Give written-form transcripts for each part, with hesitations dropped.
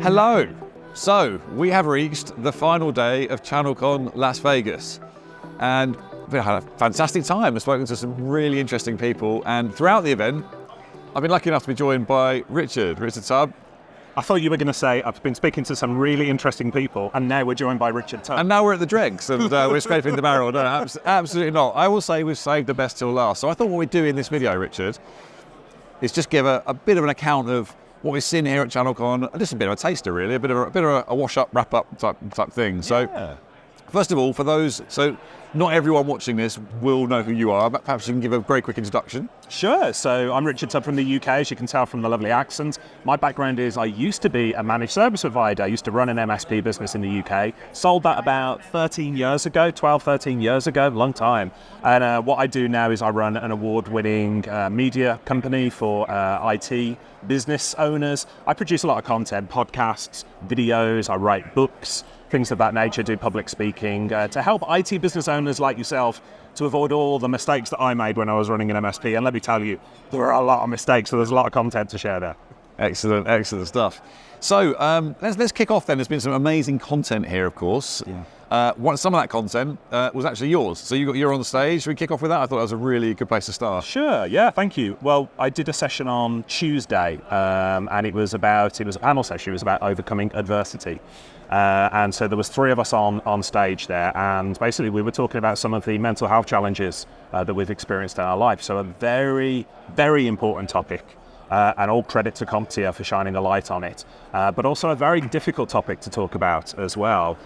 Hello. So we have reached the final day of ChannelCon Las Vegas, and we had a fantastic time. I've spoken to some really interesting people, and throughout the event, I've been lucky enough to be joined by Richard Tubb. I thought you were going to say, I've been speaking to some really interesting people, and now we're joined by Richard Tubb. And now we're at the dregs, and we're scraping the barrel. No, absolutely not. I will say we've saved the best till last. So I thought what we'd do in this video, Richard, is just give a bit of an account of what we've seen here at ChannelCon, just a bit of a taster really, a bit of a wash-up, wrap-up type thing. So, first of all, for those, so not everyone watching this will know who you are, but perhaps you can give a very quick introduction. Sure. So I'm Richard Tubb from the UK, as you can tell from the lovely accent. My background is I used to be a managed service provider. I used to run an MSP business in the UK. Sold that about 13 years ago, long time. And what I do now is I run an award-winning media company for IT business owners. I produce a lot of content, podcasts, videos, I write books, things of that nature, do public speaking, to help IT business owners like yourself to avoid all the mistakes that I made when I was running an MSP. And let me tell you, there are a lot of mistakes, so there's a lot of content to share there. Excellent stuff. So let's kick off then. There's been some amazing content here, of course. Yeah. Some of that content was actually yours. So you're on the stage. Should we kick off with that? I thought that was a really good place to start. Sure, yeah, thank you. Well, I did a session on Tuesday, and it was a panel session. It was about overcoming adversity. And so there was three of us on stage there, and basically we were talking about some of the mental health challenges that we've experienced in our life. So a very, very important topic, and all credit to CompTIA for shining a light on it, but also a very difficult topic to talk about as well.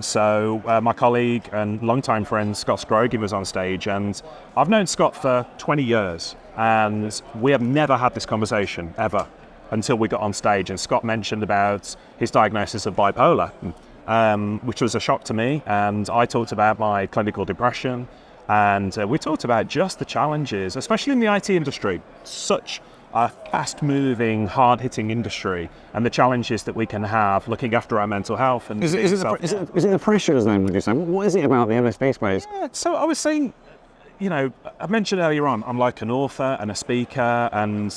So my colleague and longtime friend Scott Scroggin was on stage, and I've known Scott for 20 years, and we have never had this conversation, ever, until we got on stage. And Scott mentioned about his diagnosis of bipolar, which was a shock to me. And I talked about my clinical depression, and we talked about just the challenges, especially in the IT industry, such a fast-moving, hard-hitting industry, and the challenges that we can have looking after our mental health. And is it the pressures then, would you say? What is it about the MSP space? Yeah, so I was saying, I mentioned earlier on, I'm like an author and a speaker, and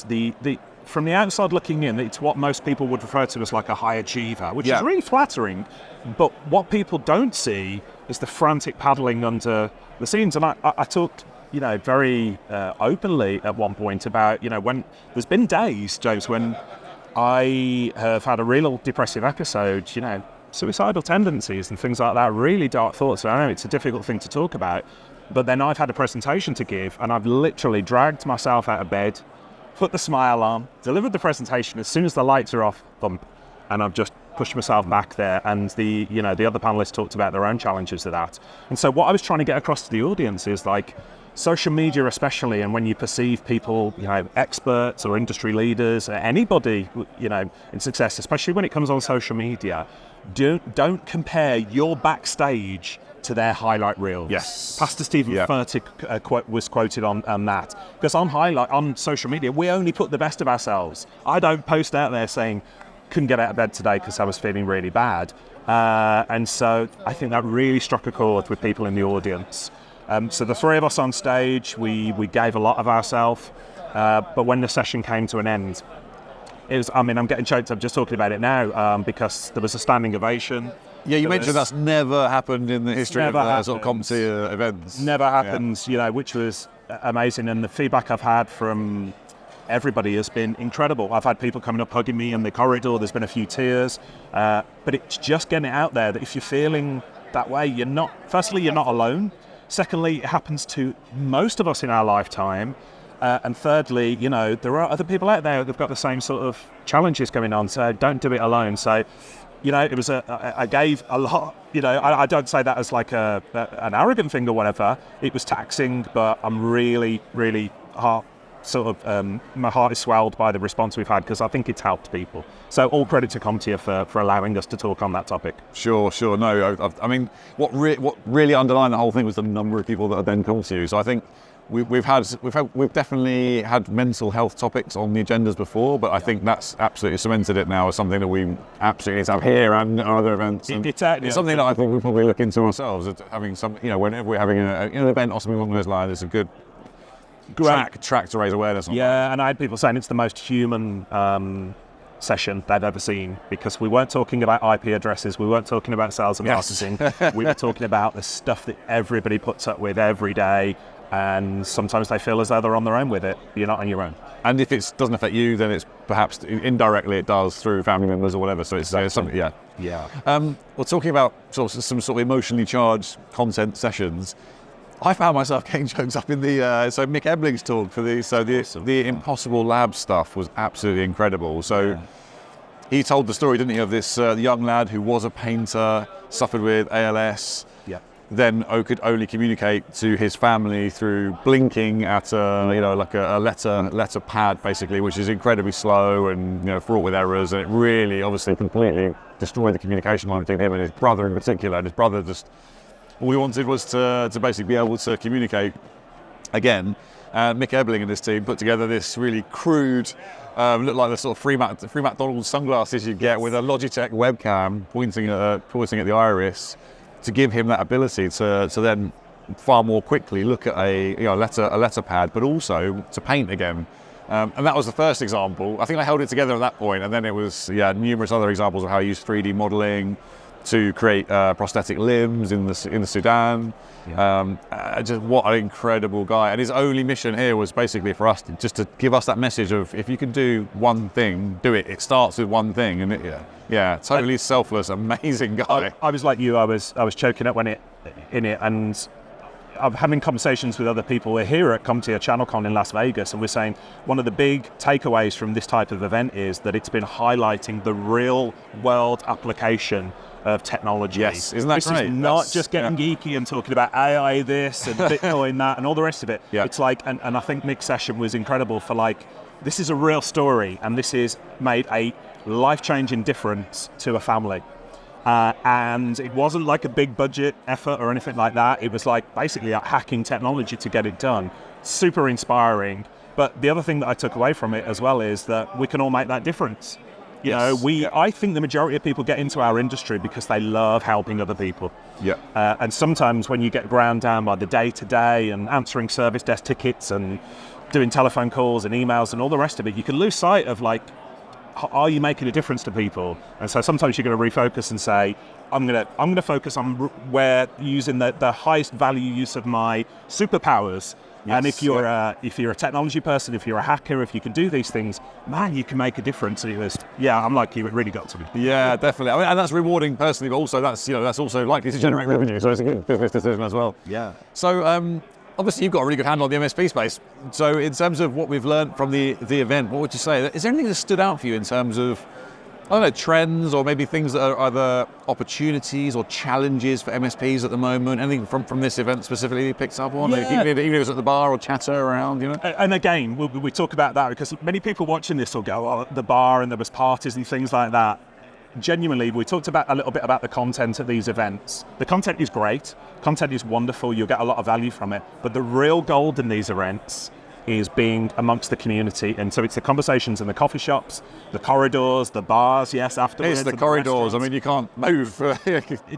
from the outside looking in, it's what most people would refer to as like a high achiever, which is really flattering. But what people don't see is the frantic paddling under the scenes. And I talked, very openly at one point about, when there's been days, James, when I have had a real depressive episode, suicidal tendencies and things like that, really dark thoughts. I know it's a difficult thing to talk about, but then I've had a presentation to give, and I've literally dragged myself out of bed, put the smile on, delivered the presentation. As soon as the lights are off, thump, and I've just pushed myself back there. And the other panelists talked about their own challenges of that. And so what I was trying to get across to the audience is like social media, especially, and when you perceive people, experts or industry leaders, anybody, in success, especially when it comes on social media, don't compare your backstage to their highlight reels. Yes. Pastor Stephen Furtick was quoted on that. Because on social media, we only put the best of ourselves. I don't post out there saying, couldn't get out of bed today because I was feeling really bad. And so I think that really struck a chord with people in the audience. So the three of us on stage, we gave a lot of ourselves. But when the session came to an end, I'm getting choked up just talking about it now, because there was a standing ovation. Yeah, you mentioned that's never happened in the history of sort of CompTIA events. Never happens, which was amazing. And the feedback I've had from everybody has been incredible. I've had people coming up hugging me in the corridor. There's been a few tears. But it's just getting it out there that if you're feeling that way, you're not alone. Secondly, it happens to most of us in our lifetime. And thirdly, there are other people out there who've got the same sort of challenges going on. So don't do it alone. So, it was I gave a lot, I don't say that as like an arrogant thing or whatever. It was taxing, but I'm really, really my heart is swelled by the response we've had, because I think it's helped people. So all credit to CompTIA for allowing us to talk on that topic. Sure. No, I mean, what really underlined the whole thing was the number of people that have then come to you. So I think we've definitely had mental health topics on the agendas before, but I think that's absolutely cemented it now as something that we absolutely need to have here and other events. It's something that I think we'll probably look into ourselves, having some, whenever we're having an event or something along those lines, it's a good track to raise awareness on. Yeah, and I had people saying it's the most human session they've ever seen, because we weren't talking about IP addresses, we weren't talking about sales and marketing, we were talking about the stuff that everybody puts up with every day, and sometimes they feel as though they're on their own with it. You're not on your own. And if it doesn't affect you, then it's perhaps indirectly it does through family members or whatever. So it's something, Yeah. Well, talking about some sort of emotionally charged content sessions, I found myself getting jokes up in the so Mick Ebling's talk for the Impossible Lab stuff was absolutely incredible. So he told the story, didn't he, of this young lad who was a painter, suffered with ALS. Then could only communicate to his family through blinking at a letter pad, basically, which is incredibly slow and fraught with errors, and it really obviously completely destroyed the communication line between him and his brother in particular. And his brother just, all he wanted was to basically be able to communicate again. Mick Ebling and his team put together this really crude, looked like the sort of free McDonald's sunglasses you get with a Logitech webcam pointing at the iris, to give him that ability to then far more quickly look at a letter pad, but also to paint again. And that was the first example. I think I held it together at that point, and then it was numerous other examples of how he used 3D modelling to create prosthetic limbs in the Sudan. Just what an incredible guy! And his only mission here was basically for us to give us that message of, if you can do one thing, do it. It starts with one thing, and totally selfless, amazing guy. I was like you. I was choking up and I'm having conversations with other people. We're here at CompTIA ChannelCon in Las Vegas, and we're saying one of the big takeaways from this type of event is that it's been highlighting the real world application of technology. Yes, isn't that this great? Is not just getting geeky and talking about AI this and Bitcoin that and all the rest of it. It's like, and I think Mick's session was incredible for like, this is a real story, and this has made a life-changing difference to a family. And it wasn't like a big budget effort or anything like that. It was like basically hacking technology to get it done. Super inspiring. But the other thing that I took away from it as well is that we can all make that difference. I think the majority of people get into our industry because they love helping other people. And sometimes when you get ground down by the day-to-day and answering service desk tickets and doing telephone calls and emails and all the rest of it, you can lose sight of like, are you making a difference to people? And so sometimes you're going to refocus and say, I'm going to focus on where using the highest value use of my superpowers. And if you're a technology person, if you're a hacker, if you can do these things, man, you can make a difference. And it was, I'm like you, it really got to me. Yeah, definitely. I mean, and that's rewarding personally, but also that's also likely to generate revenue. So it's a good business decision as well. Yeah. So obviously you've got a really good handle on the MSP space. So in terms of what we've learned from the event, what would you say? Is there anything that stood out for you in terms of, I don't know, trends or maybe things that are either opportunities or challenges for MSPs at the moment? Anything from this event specifically you picked up on? Even if it was at the bar or chatter around, And again, we talk about that because many people watching this will go, oh, the bar and there was parties and things like that. Genuinely, we talked about a little bit about the content at these events. The content is great. Content is wonderful. You'll get a lot of value from it. But the real gold in these events is being amongst the community. And so it's the conversations in the coffee shops, the corridors, the bars, afterwards. It's the corridors. I mean, you can't move.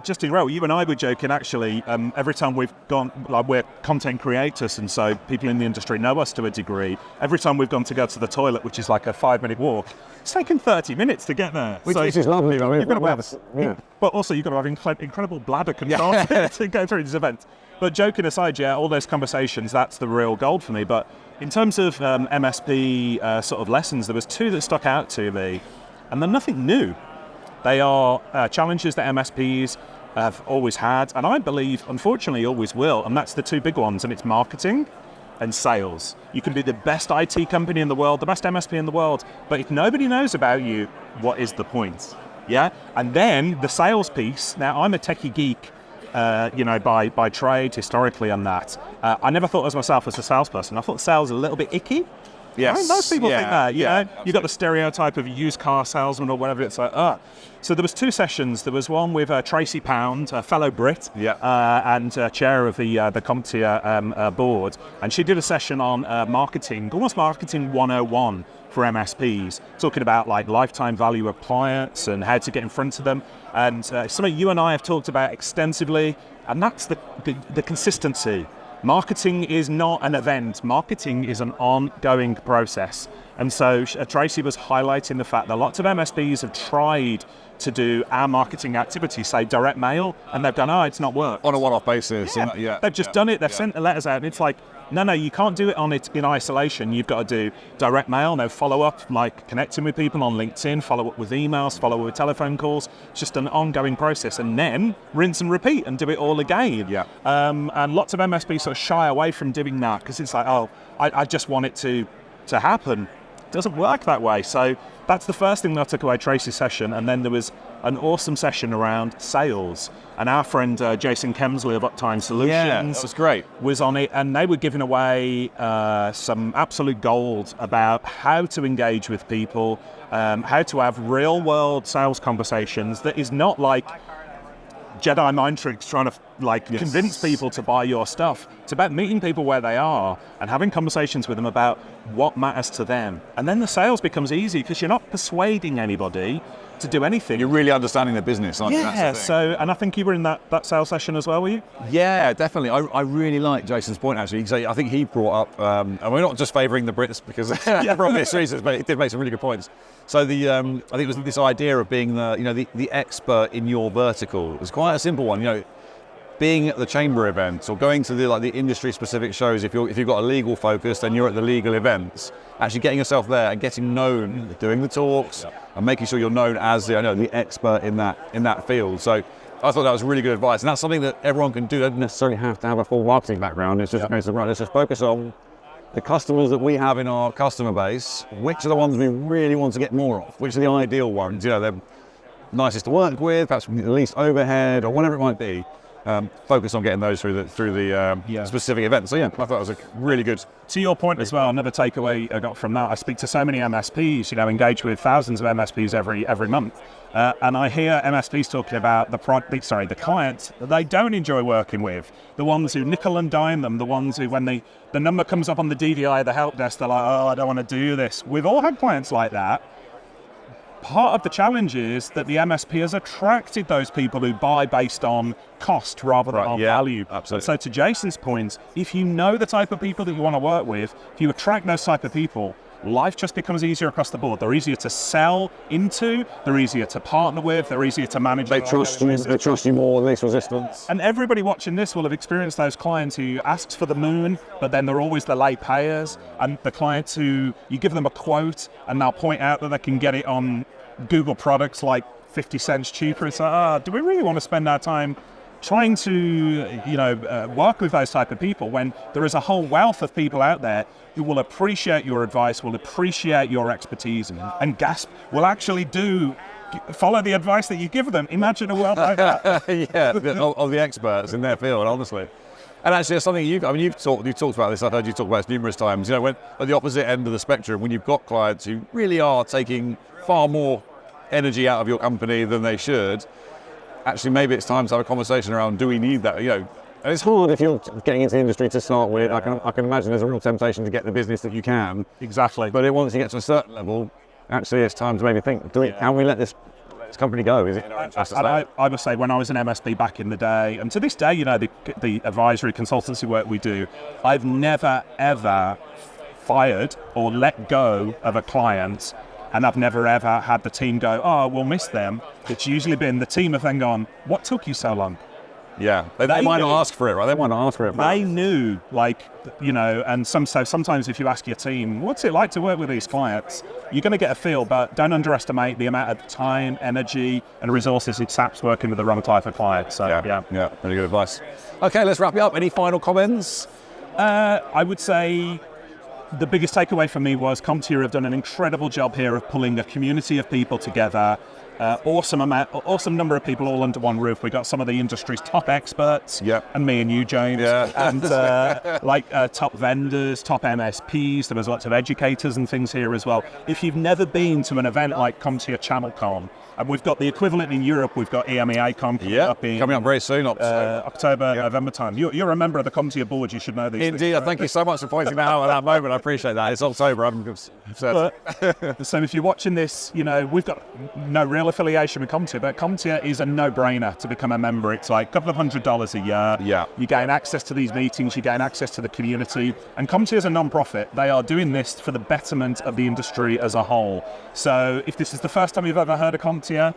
Just in row. You and I were joking, actually, every time we've gone, like we're content creators, and so people in the industry know us to a degree. Every time we've gone to go to the toilet, which is like a 5-minute walk, it's taken 30 minutes to get there. Which is lovely. I mean, but also you've got to have incredible bladder control to go through this event. But joking aside, all those conversations, that's the real gold for me. But in terms of MSP sort of lessons, there was 2 that stuck out to me, and they're nothing new. They are challenges that MSPs have always had, and I believe, unfortunately, always will, and that's the 2 big ones, and it's marketing and sales. You can be the best IT company in the world, the best MSP in the world, but if nobody knows about you, what is the point? And then the sales piece. Now, I'm a techie geek, by trade, historically, on that. I never thought of myself as a salesperson. I thought sales a little bit icky. Yes. I mean, most people think that, you know. You've got the stereotype of a used car salesman or whatever. It's like, So there was 2 sessions. There was one with Tracy Pound, a fellow Brit, and chair of the CompTIA board. And she did a session on marketing, almost marketing 101 for MSPs, talking about like lifetime value of clients and how to get in front of them. And something you and I have talked about extensively, and that's the consistency. marketing is not an event. Marketing is an ongoing process. And so Tracy was highlighting the fact that lots of MSPs have tried to do our marketing activity, say direct mail, and they've done, it's not worked. On a one-off basis. They've just done it, they've sent the letters out, and it's like, no, you can't do it in isolation. You've got to do direct mail, no follow-up, like connecting with people on LinkedIn, follow up with emails, follow up with telephone calls. It's just an ongoing process, and then rinse and repeat and do it all again. Yeah. And lots of MSPs sort of shy away from doing that because it's like, I just want it to happen. It doesn't work that way. So that's the first thing that I took away Tracy's session, and then there was an awesome session around sales. And our friend Jason Kemsley of Uptime Solutions that was great. Was on it, and they were giving away some absolute gold about how to engage with people, how to have real-world sales conversations that is not like Jedi mind tricks trying to convince people to buy your stuff. It's about meeting people where they are and having conversations with them about what matters to them. And then the sales becomes easy because you're not persuading anybody to do anything. You're really understanding the business, aren't you? Yeah, so, and I think you were in that sales session as well, were you? Yeah, definitely. I really like Jason's point, actually. So I think he brought up, and we're not just favouring the Brits because for obvious reasons, but he did make some really good points. So the I think it was this idea of being the expert in your vertical. It was quite a simple one, being at the chamber events or going to the industry specific shows. If you've got a legal focus, then you're at the legal events. Actually getting yourself there and getting known, doing the talks, and making sure you're known as the expert in that field. So I thought that was really good advice, and that's something that everyone can do. They don't necessarily have to have a full marketing background. It's just let's just focus on the customers that we have in our customer base. Which are the ones we really want to get more of? Which are the ideal ones? They're nicest to work with, perhaps the least overhead, or whatever it might be. Focus on getting those through the specific events. So I thought it was a really good. To your point as well, another takeaway I got from that, I speak to so many MSPs, engage with thousands of MSPs every month. And I hear MSPs talking about the clients that they don't enjoy working with, the ones who nickel and dime them, the ones who, when the number comes up on the DVI, the help desk, they're like, I don't want to do this. We've all had clients like that. Part of the challenge is that the MSP has attracted those people who buy based on cost rather than on value. Absolutely. So to Jason's point, if you know the type of people that you want to work with, if you attract those type of people, life just becomes easier across the board. They're easier to sell into, they're easier to partner with, they're easier to manage. They trust you more, least resistance. And everybody watching this will have experienced those clients who asks for the moon, but then they're always the late payers, and the clients who you give them a quote and they'll point out that they can get it on Google products like 50 cents cheaper. It's like, do we really want to spend our time trying to, work with those type of people when there is a whole wealth of people out there who will appreciate your advice, will appreciate your expertise, and will actually follow the advice that you give them. Imagine a world like that. Of the experts in their field, honestly. And actually, it's something you've talked about this. I've heard you talk about this numerous times. When at the opposite end of the spectrum, when you've got clients who really are taking far more energy out of your company than they should, actually maybe it's time to have a conversation around, do we need that? And it's hard if you're getting into the industry to start with. I can imagine there's a real temptation to get the business that you can. Exactly. But once you get to a certain level, actually it's time to maybe think, can we let this company go? Is it in our interest to stay? I must say, when I was an MSP back in the day, and to this day, the advisory consultancy work we do, I've never ever fired or let go of a client, and I've never ever had the team go, we'll miss them. It's usually been the team have then gone, what took you so long? Yeah, they might not ask for it, right? They might not ask for it. They knew, and sometimes if you ask your team, what's it like to work with these clients? You're going to get a feel, but don't underestimate the amount of time, energy, and resources it saps working with the wrong type of client. So, yeah, very good advice. Okay, let's wrap it up. Any final comments? I would say the biggest takeaway for me was CompTIA have done an incredible job here of pulling a community of people together. Awesome number of people all under one roof. We got some of the industry's top experts, and me and you, James, and top vendors, top MSPs. There was lots of educators and things here as well. If you've never been to an event like CompTIA ChannelCon, and we've got the equivalent in Europe, we've got EMEACon coming up very soon, October, November time. You're a member of the CompTIA board, you should know these Indeed, things, right? Thank you so much for pointing that out at that moment. I appreciate that. It's October, I'm certain. So if you're watching this, we've got no real real affiliation with CompTIA, but CompTIA is a no-brainer to become a member. It's like a couple of $100 a year. Yeah. You gain access to these meetings, you gain access to the community. And CompTIA is a non-profit. They are doing this for the betterment of the industry as a whole. So if this is the first time you've ever heard of CompTIA,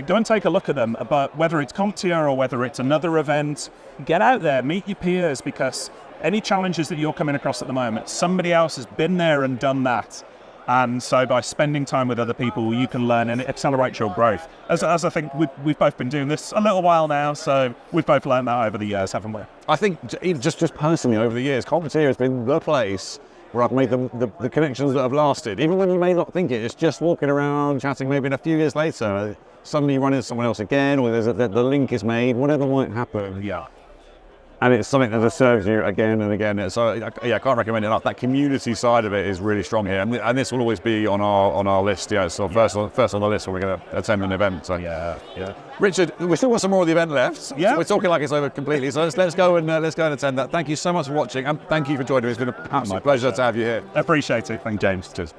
go and take a look at them. But whether it's CompTIA or whether it's another event, get out there, meet your peers, because any challenges that you're coming across at the moment, somebody else has been there and done that. And so by spending time with other people, you can learn and it accelerates your growth. As I think we've both been doing this a little while now, so we've both learned that over the years, haven't we? I think just personally over the years, CompTIA has been the place where I've made the connections that have lasted. Even when you may not think it, it's just walking around, chatting, maybe in a few years later, suddenly you run into someone else again, or the link is made, whatever might happen. Yeah. And it's something that serves you again and again. So yeah, I can't recommend it enough. That community side of it is really strong here, and this will always be on our list. Yeah, so first on the list when we're going to attend an event. So yeah. Richard, we still got some more of the event left. Yeah, we're talking like it's over completely. So let's go and attend that. Thank you so much for watching, and thank you for joining me. It's been an absolute pleasure to have you here. Appreciate it. Thank you, James. Cheers.